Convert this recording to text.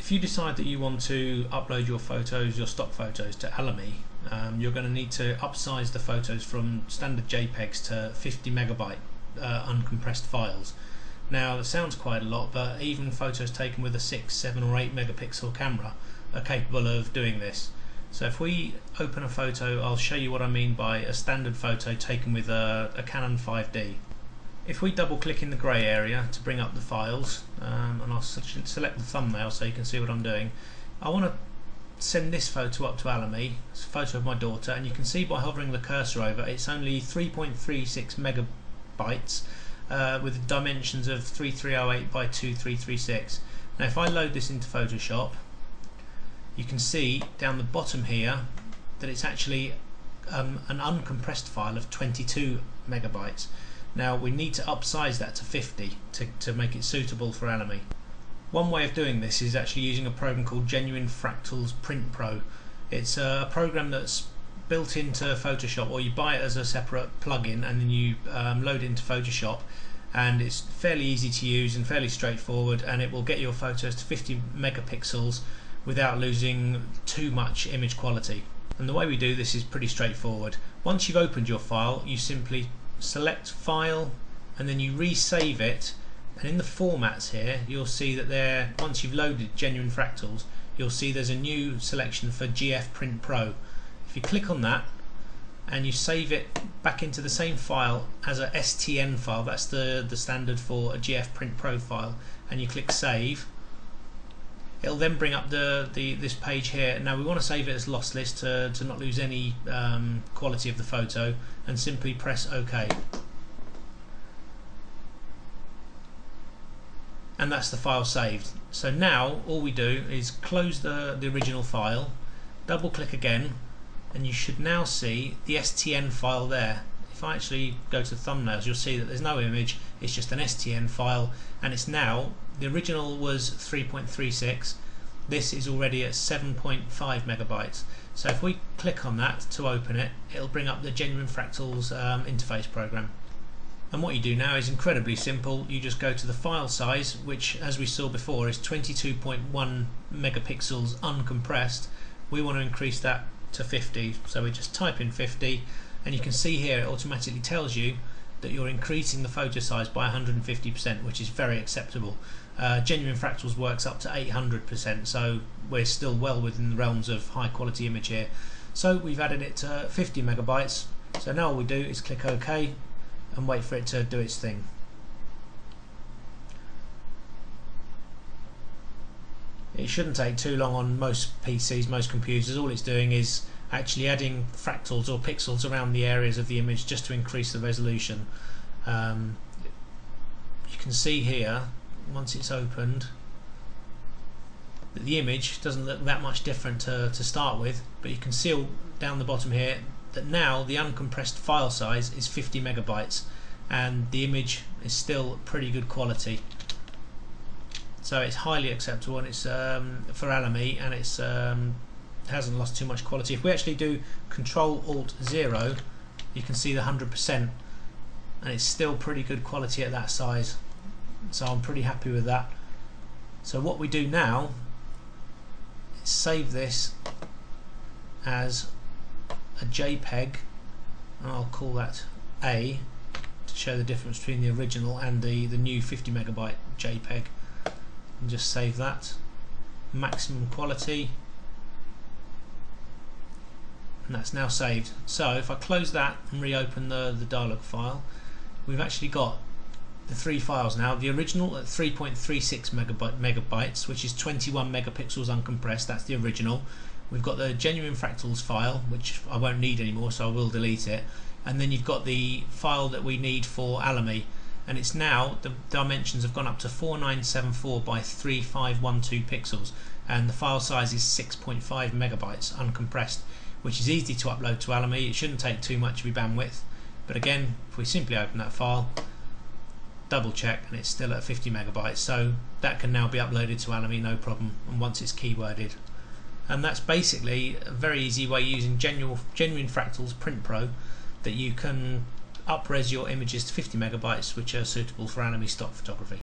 If you decide that you want to upload your photos, your stock photos to Alamy, you're going to need to upsize the photos from standard JPEGs to 50 megabyte uncompressed files. Now it sounds quite a lot, but even photos taken with a 6, 7 or 8 megapixel camera are capable of doing this. So if we open a photo, I'll show you what I mean by a standard photo taken with a Canon 5D. If we double click in the grey area to bring up the files, and I'll select the thumbnail so you can see what I'm doing, I want to send this photo up to Alamy. It's a photo of my daughter, and you can see by hovering the cursor over it's only 3.36 megabytes with dimensions of 3308 by 2336. Now if I load this into Photoshop, you can see down the bottom here that it's actually an uncompressed file of 22 megabytes. Now we need to upsize that to 50 to make it suitable for Alamy. One way of doing this is actually using a program called Genuine Fractals Print Pro. It's a program that's built into Photoshop, or you buy it as a separate plugin and then you load it into Photoshop, and it's fairly easy to use and fairly straightforward, and it will get your photos to 50 megapixels without losing too much image quality. And the way we do this is pretty straightforward. Once you've opened your file, you simply select File and then you resave it, and in the formats here you'll see that once you've loaded Genuine Fractals, you'll see there's a new selection for GF Print Pro. If you click on that and you save it back into the same file as a STN file, that's the standard for a GF Print Pro file, and you click Save, it'll then bring up this page here. Now we want to save it as lossless to not lose any quality of the photo, and simply press OK. And that's the file saved. So now all we do is close the original file, double click again, and you should now see the STN file there. If I actually go to thumbnails, you'll see that there's no image, it's just an STN file, and it's now, the original was 3.36, this is already at 7.5 megabytes. So if we click on that to open it, it'll bring up the Genuine Fractals interface program. And what you do now is incredibly simple. You just go to the file size, which as we saw before is 22.1 megapixels uncompressed. We want to increase that to 50, so we just type in 50, and you can see here it automatically tells you that you're increasing the photo size by 150%, which is very acceptable. Genuine Fractals works up to 800%, so we're still well within the realms of high quality image here. So we've added it to 50 megabytes, so now all we do is click OK and wait for it to do its thing. It shouldn't take too long on most PCs, most computers. All it's doing is actually adding fractals or pixels around the areas of the image just to increase the resolution. You can see here, once it's opened, that the image doesn't look that much different to start with, but you can see down the bottom here that now the uncompressed file size is 50 megabytes and the image is still pretty good quality. So it's highly acceptable, and it's for Alamy, and it's hasn't lost too much quality. If we actually do Control-Alt-0, you can see the 100%, and it's still pretty good quality at that size. So I'm pretty happy with that. So what we do now is save this as a JPEG, and I'll call that A to show the difference between the original and the new 50 megabyte JPEG. And just save that, maximum quality, and that's now saved. So if I close that and reopen the dialog file, we've actually got the three files now. The original at 3.36 megabytes, which is 21 megapixels uncompressed, that's the original. We've got the Genuine Fractals file, which I won't need anymore, so I will delete it. And then you've got the file that we need for Alamy, and it's now, the dimensions have gone up to 4974 by 3512 pixels, and the file size is 6.5 megabytes uncompressed, which is easy to upload to Alamy. It shouldn't take too much of your bandwidth, but again, if we simply open that file, double check, and it's still at 50 megabytes, so that can now be uploaded to Alamy no problem, and once it's keyworded. And that's basically a very easy way using Genuine Fractals Print Pro that you can up-res your images to 50 megabytes, which are suitable for Alamy stock photography.